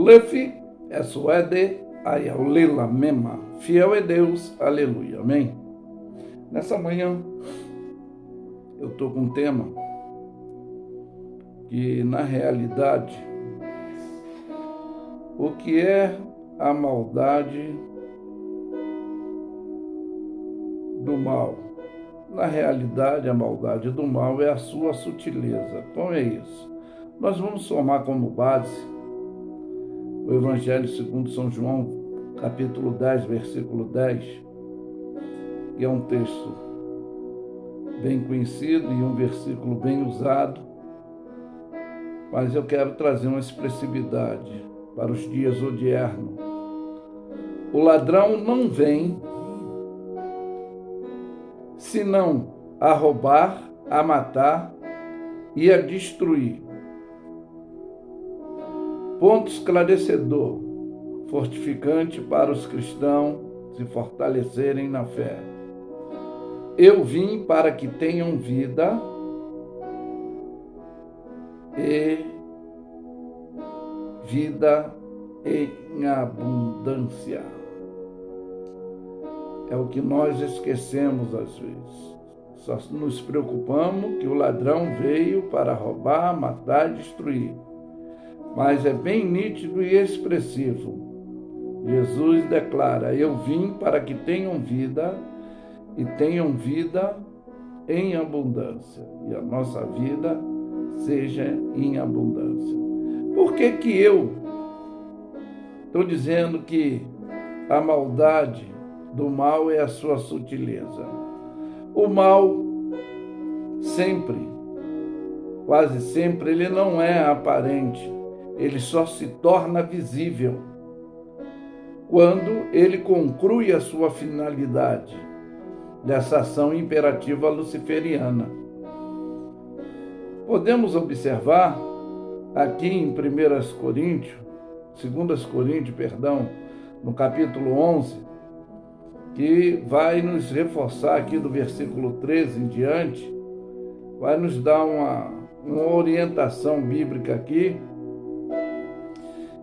Lefi, Esuede, Ayaulila Mema. Fiel é Deus, aleluia, amém? Nessa manhã, eu estou com um tema que, na realidade, o que é a maldade do mal? Na realidade, a maldade do mal é a sua sutileza. Como é isso? Nós vamos tomar como base o Evangelho segundo São João, capítulo 10, versículo 10, que é um texto bem conhecido e um versículo bem usado, mas eu quero trazer uma expressividade para os dias odiernos. O ladrão não vem senão a roubar, a matar e a destruir. Ponto esclarecedor, fortificante para os cristãos se fortalecerem na fé. Eu vim para que tenham vida e vida em abundância. É o que nós esquecemos às vezes. Só nos preocupamos que o ladrão veio para roubar, matar e destruir. Mas é bem nítido e expressivo. Jesus declara: eu vim para que tenham vida e tenham vida em abundância. E a nossa vida seja em abundância. Por que eu estou dizendo que a maldade do mal é a sua sutileza? O mal sempre, quase sempre, ele não é aparente. Ele só se torna visível quando ele conclui a sua finalidade dessa ação imperativa luciferiana. Podemos observar aqui em 2 Coríntios, no capítulo 11, que vai nos reforçar aqui do versículo 13 em diante, vai nos dar uma orientação bíblica aqui,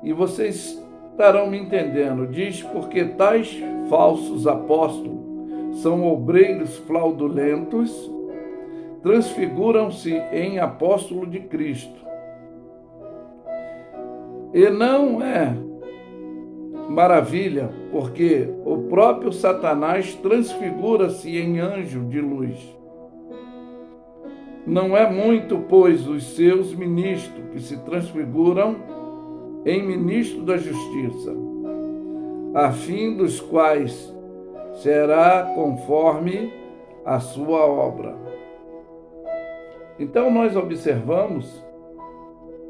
e vocês estarão me entendendo. Diz: porque tais falsos apóstolos são obreiros fraudulentos, transfiguram-se em apóstolo de Cristo. E não é maravilha, porque o próprio Satanás transfigura-se em anjo de luz. Não é muito, pois, os seus ministros que se transfiguram em ministro da justiça, a fim dos quais será conforme a sua obra. Então nós observamos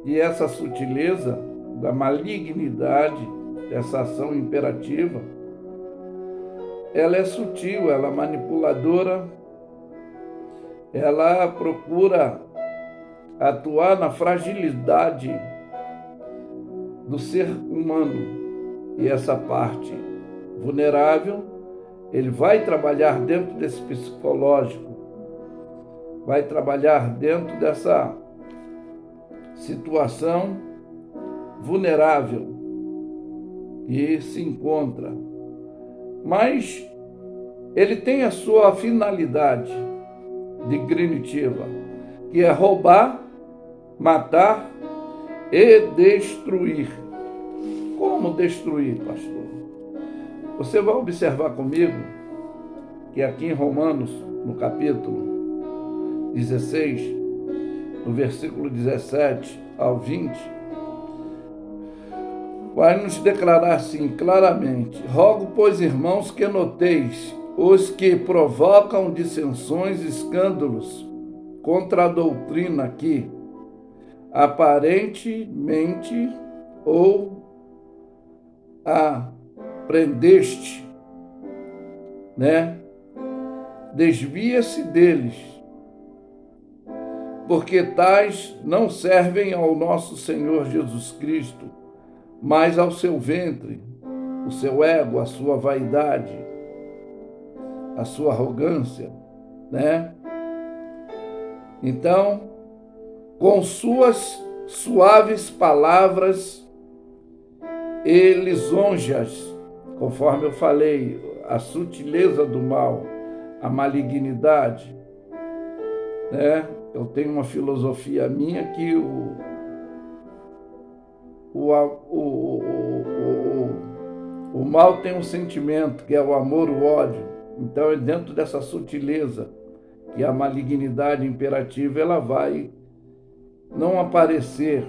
que essa sutileza da malignidade dessa ação imperativa, ela é sutil, ela é manipuladora, ela procura atuar na fragilidade do ser humano. E essa parte vulnerável, ele vai trabalhar dentro desse psicológico, vai trabalhar dentro dessa situação vulnerável que se encontra. Mas ele tem a sua finalidade dignitiva, que é roubar, matar e destruir. Como destruir, pastor? Você vai observar comigo que aqui em Romanos, no capítulo 16, no versículo 17 ao 20, vai nos declarar assim claramente: rogo, pois, irmãos, que noteis os que provocam dissensões e escândalos contra a doutrina que, aparentemente, ou aprendeste, desvia-se deles, porque tais não servem ao nosso Senhor Jesus Cristo, mas ao seu ventre, o seu ego, a sua vaidade, a sua arrogância, Então, com suas suaves palavras e lisonjas, conforme eu falei, a sutileza do mal, a malignidade, né? Eu tenho uma filosofia minha que o mal tem um sentimento, que é o amor, o ódio. Então, é dentro dessa sutileza que a malignidade imperativa ela vai não aparecer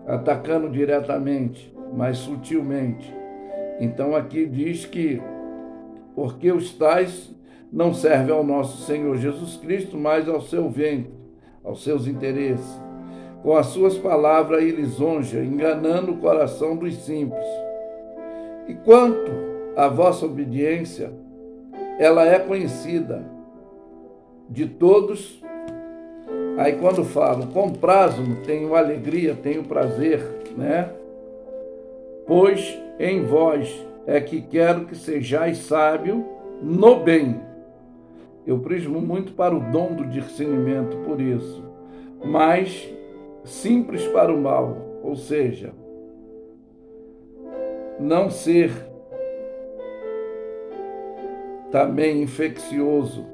atacando diretamente, mas sutilmente. Então, aqui diz que porque os tais não servem ao nosso Senhor Jesus Cristo, mas ao seu ventre, aos seus interesses, com as suas palavras e lisonja, enganando o coração dos simples. E quanto à vossa obediência, ela é conhecida de todos. Aí quando falo, compraz-me, tenho alegria, tenho prazer, né? Pois em vós é que quero que sejais sábio no bem. Eu prismo muito para o dom do discernimento por isso, mas simples para o mal, ou seja, não ser também infeccioso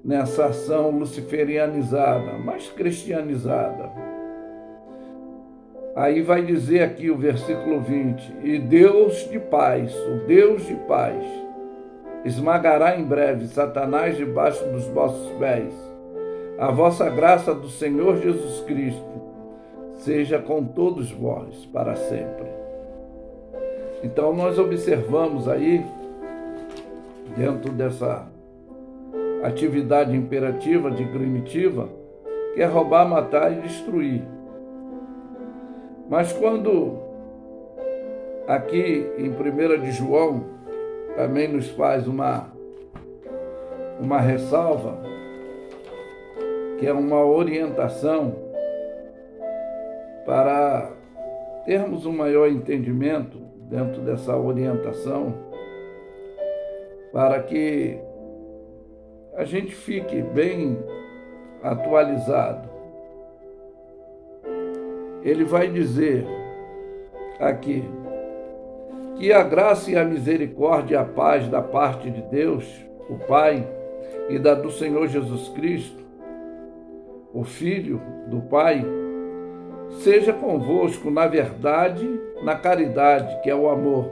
nessa ação luciferianizada, mas cristianizada. Aí vai dizer aqui o versículo 20, e Deus de paz, o Deus de paz, esmagará em breve Satanás debaixo dos vossos pés. A vossa graça do Senhor Jesus Cristo seja com todos vós para sempre. Então nós observamos aí, dentro dessa atividade imperativa de primitiva, que é roubar, matar e destruir. Mas quando aqui em 1 de João também nos faz uma ressalva, que é uma orientação para termos um maior entendimento dentro dessa orientação, para que a gente fique bem atualizado. Ele vai dizer aqui que a graça e a misericórdia e a paz da parte de Deus, o Pai, e da do Senhor Jesus Cristo, o Filho do Pai, seja convosco na verdade, na caridade, que é o amor.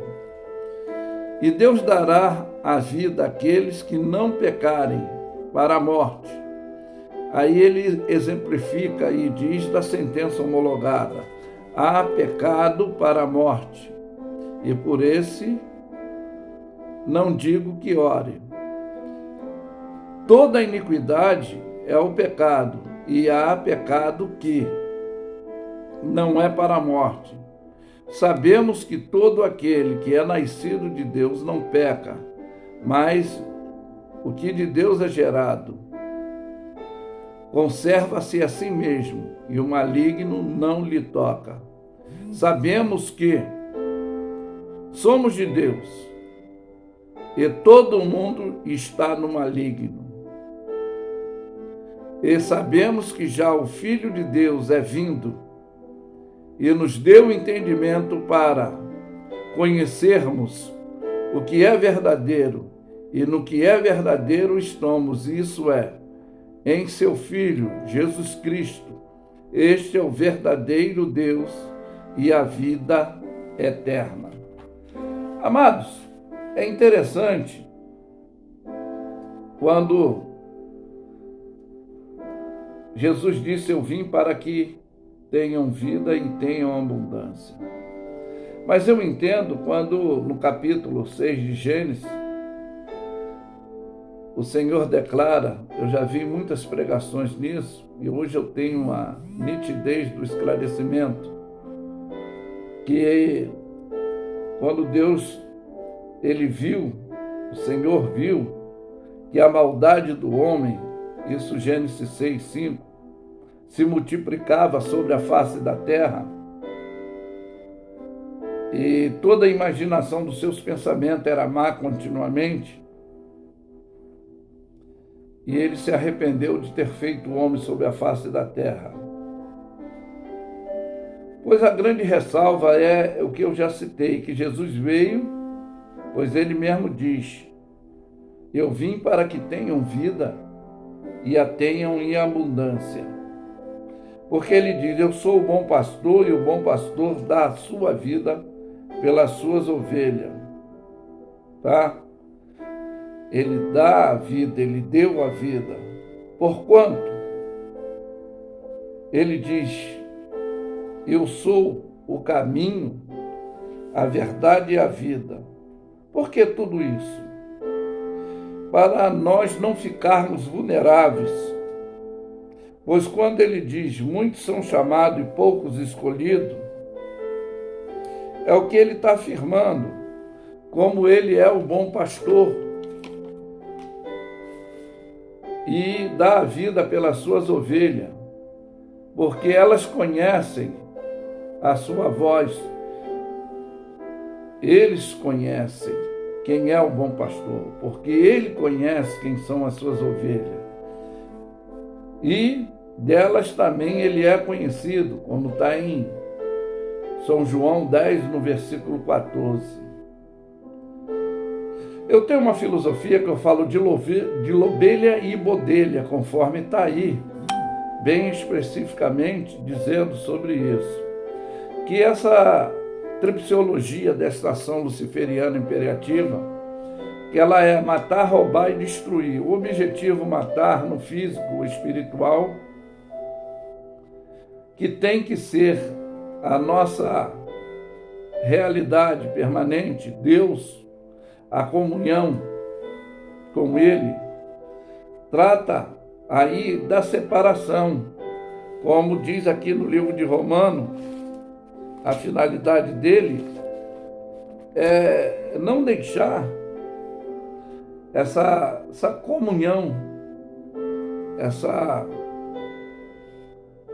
E Deus dará a vida àqueles que não pecarem para a morte. Aí ele exemplifica e diz da sentença homologada: há pecado para a morte, e por esse não digo que ore. Toda iniquidade é o pecado, e há pecado que não é para a morte. Sabemos que todo aquele que é nascido de Deus não peca, mas o que de Deus é gerado conserva-se a si mesmo, e o maligno não lhe toca. Sabemos que somos de Deus, e todo o mundo está no maligno. E sabemos que já o Filho de Deus é vindo e nos deu entendimento para conhecermos o que é verdadeiro, e no que é verdadeiro estamos, isso é, em seu Filho, Jesus Cristo. Este é o verdadeiro Deus e a vida eterna. Amados, é interessante quando Jesus disse: eu vim para que tenham vida e tenham abundância. Mas eu entendo quando no capítulo 6 de Gênesis, o Senhor declara, eu já vi muitas pregações nisso, e hoje eu tenho uma nitidez do esclarecimento, que quando Deus, ele viu, o Senhor viu, que a maldade do homem, isso Gênesis 6, 5, se multiplicava sobre a face da terra, e toda a imaginação dos seus pensamentos era má continuamente, e ele se arrependeu de ter feito o homem sobre a face da terra. Pois a grande ressalva é o que eu já citei, que Jesus veio, pois ele mesmo diz: eu vim para que tenham vida e a tenham em abundância. Porque ele diz: eu sou o bom pastor, e o bom pastor dá a sua vida pelas suas ovelhas. Tá? Ele dá a vida, ele deu a vida. Porquanto ele diz: eu sou o caminho, a verdade e a vida. Por que tudo isso? Para nós não ficarmos vulneráveis. Pois quando ele diz: muitos são chamados e poucos escolhidos, é o que ele está afirmando, como ele é o bom pastor e dá a vida pelas suas ovelhas, porque elas conhecem a sua voz. Eles conhecem quem é o bom pastor, porque ele conhece quem são as suas ovelhas. E delas também ele é conhecido, como está em São João 10, no versículo 14. Eu tenho uma filosofia que eu falo de lovelha e bodelha, conforme está aí, bem especificamente dizendo sobre isso. Que essa tripsiologia desta ação luciferiana imperativa, que ela é matar, roubar e destruir. O objetivo matar no físico, espiritual, que tem que ser a nossa realidade permanente, Deus, a comunhão com Ele, trata aí da separação, como diz aqui no livro de Romanos, a finalidade dele é não deixar essa comunhão, essa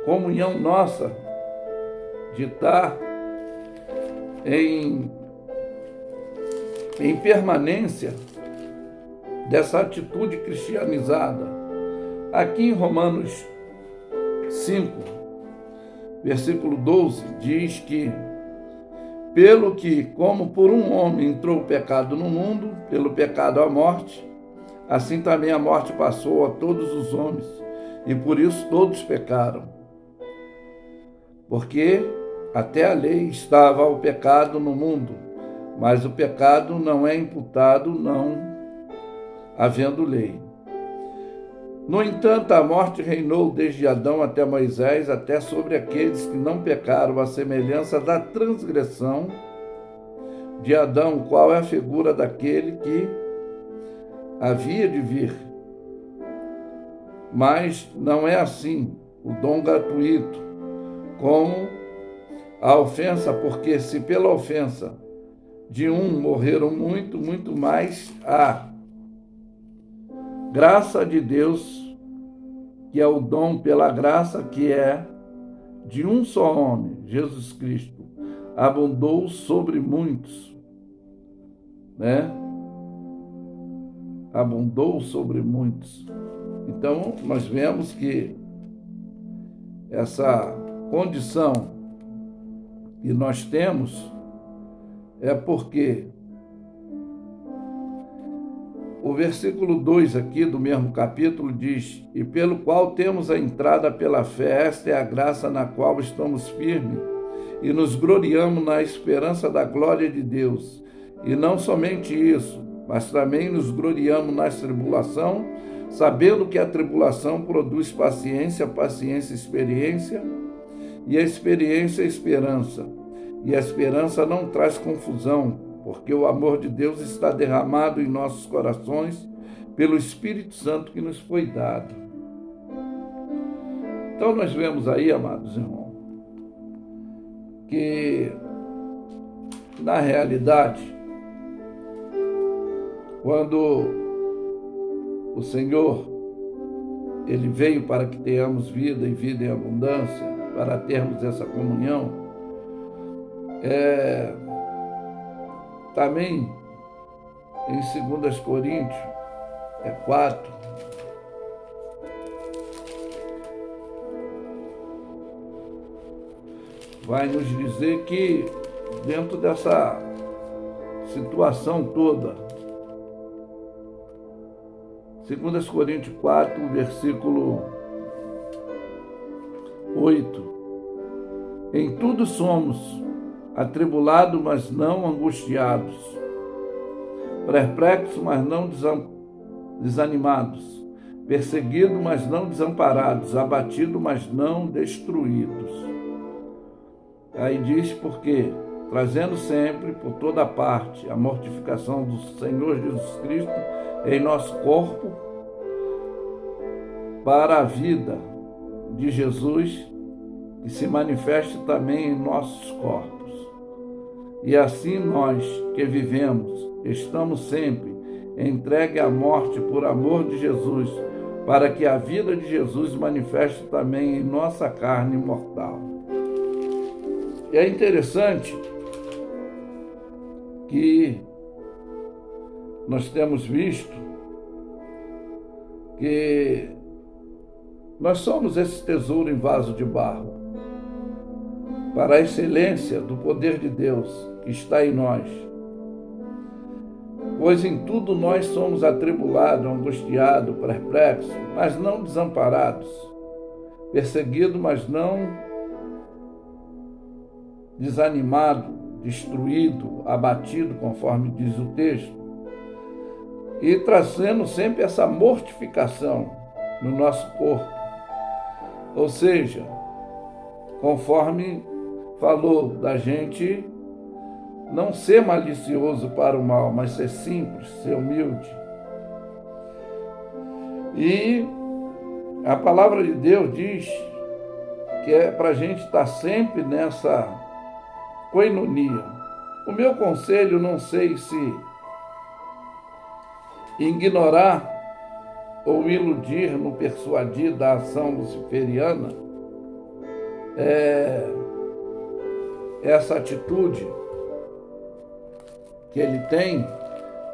comunhão nossa de estar em permanência dessa atitude cristianizada. Aqui em Romanos 5, versículo 12, diz que pelo que, como por um homem entrou o pecado no mundo, pelo pecado a morte, assim também a morte passou a todos os homens, e por isso todos pecaram. Porque até a lei estava o pecado no mundo, mas o pecado não é imputado não havendo lei. No entanto, a morte reinou desde Adão até Moisés, até sobre aqueles que não pecaram, à semelhança da transgressão de Adão, qual é a figura daquele que havia de vir. Mas não é assim, o dom gratuito, como a ofensa, porque se pela ofensa de um morreram muito mais a graça de Deus, que é o dom pela graça que é de um só homem, Jesus Cristo, abundou sobre muitos, né? Abundou sobre muitos. Então, nós vemos que essa condição que nós temos é porque o versículo 2 aqui do mesmo capítulo diz: e pelo qual temos a entrada pela fé, esta é a graça na qual estamos firmes e nos gloriamos na esperança da glória de Deus. E não somente isso, mas também nos gloriamos na tribulação, sabendo que a tribulação produz paciência, paciência experiência, e a experiência esperança. E a esperança não traz confusão, porque o amor de Deus está derramado em nossos corações pelo Espírito Santo que nos foi dado. Então nós vemos aí, amados irmãos, que na realidade, quando o Senhor ele veio para que tenhamos vida e vida em abundância, para termos essa comunhão, também em 2 Coríntios 4, vai nos dizer que, dentro dessa situação toda, 2 Coríntios 4, versículo 8, em tudo somos atribulados, mas não angustiados, perplexos, mas não desanimados, perseguidos, mas não desamparados, abatidos, mas não destruídos. Aí diz porque, trazendo sempre por toda parte a mortificação do Senhor Jesus Cristo em nosso corpo, para a vida de Jesus, que se manifeste também em nossos corpos. E assim nós que vivemos, estamos sempre entregues à morte por amor de Jesus, para que a vida de Jesus manifeste também em nossa carne mortal. E é interessante que nós temos visto que nós somos esse tesouro em vaso de barro, para a excelência do poder de Deus que está em nós. Pois em tudo nós somos atribulados, angustiados, perplexos, mas não desamparados, perseguidos, mas não desanimados, destruídos, abatidos, conforme diz o texto, e trazendo sempre essa mortificação no nosso corpo. Ou seja, conforme falou da gente não ser malicioso para o mal, mas ser simples, ser humilde. E a palavra de Deus diz que é para a gente estar sempre nessa coinonia. O meu conselho, não sei se ignorar ou iludir no persuadir da ação luciferiana, essa atitude que ele tem,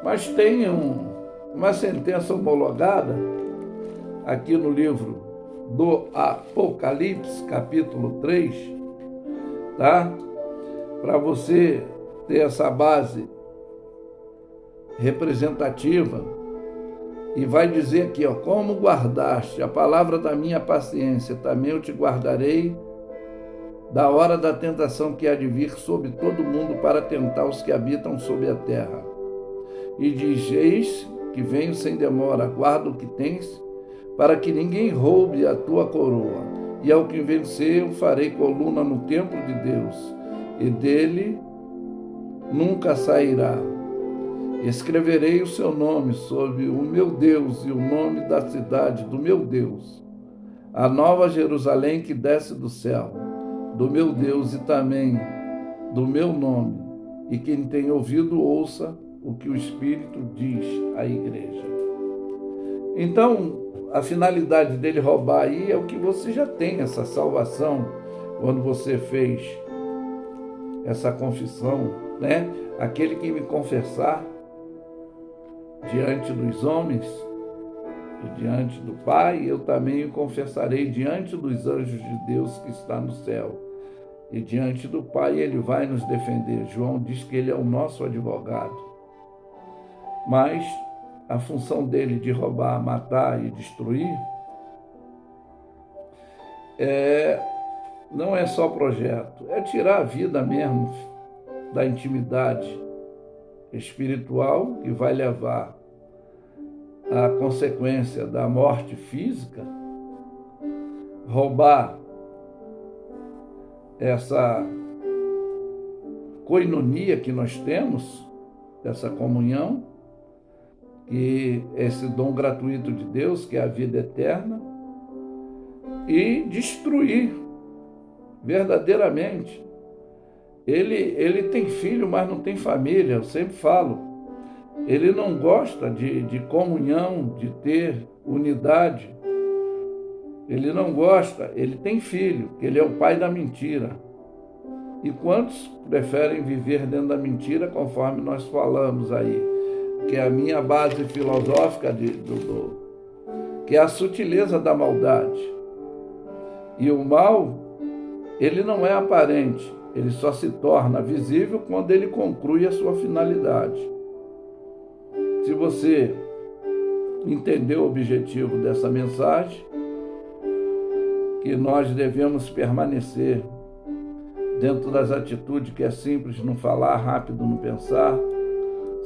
mas tem uma sentença homologada aqui no livro do Apocalipse, capítulo 3, tá? Para você ter essa base representativa, e vai dizer aqui, ó, como guardaste a palavra da minha paciência, também eu te guardarei da hora da tentação que há de vir sobre todo mundo para tentar os que habitam sobre a terra. E diz, eis que venho sem demora, guarda o que tens, para que ninguém roube a tua coroa. E ao que vencer, eu farei coluna no templo de Deus, e dele nunca sairá. Escreverei o seu nome sobre o meu Deus e o nome da cidade do meu Deus, a nova Jerusalém que desce do céu, do meu Deus e também do meu nome. E quem tem ouvido, ouça o que o Espírito diz à igreja. Então, a finalidade dele roubar aí é o que você já tem, essa salvação, quando você fez essa confissão, né? Aquele que me confessar diante dos homens e diante do Pai, eu também o confessarei diante dos anjos de Deus que está no céu. E diante do Pai ele vai nos defender. João diz que ele é o nosso advogado. Mas a função dele de roubar, matar e destruir não é só projeto, é tirar a vida mesmo da intimidade espiritual, que vai levar à consequência da morte física, roubar essa coinonia que nós temos, essa comunhão, que é esse dom gratuito de Deus, que é a vida eterna, e destruir verdadeiramente. Ele tem filho, mas não tem família, eu sempre falo. Ele não gosta de comunhão, de ter unidade. Ele não gosta, ele tem filho, que ele é o pai da mentira. E quantos preferem viver dentro da mentira, conforme nós falamos aí, que é a minha base filosófica, que é a sutileza da maldade. E o mal ele não é aparente, ele só se torna visível quando ele conclui a sua finalidade. Se você entendeu o objetivo dessa mensagem, que nós devemos permanecer dentro das atitudes que é simples no falar, rápido no pensar,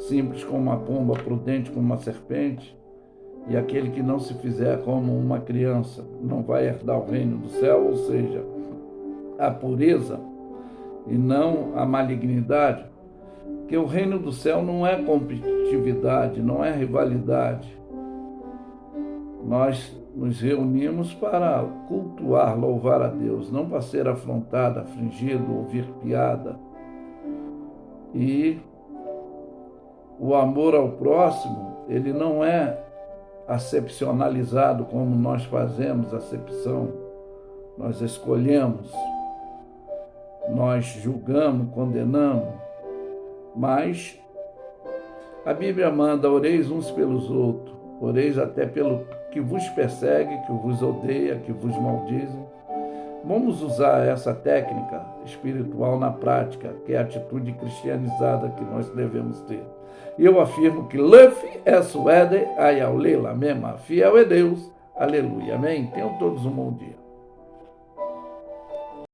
simples como uma pomba, prudente como uma serpente, e aquele que não se fizer como uma criança não vai herdar o reino do céu, ou seja, a pureza e não a malignidade, que o reino do céu não é competitividade, não é rivalidade. Nós nos reunimos para cultuar, louvar a Deus, não para ser afrontado, afligido, ouvir piada. E o amor ao próximo, ele não é acepcionalizado como nós fazemos acepção. Nós escolhemos, nós julgamos, condenamos, mas a Bíblia manda: oreis uns pelos outros, oreis até pelo que vos persegue, que vos odeia, que vos maldizem. Vamos usar essa técnica espiritual na prática, que é a atitude cristianizada que nós devemos ter. E eu afirmo que Luffy é suede, ayaule la mema, fiel é Deus, aleluia, amém? Tenham todos um bom dia.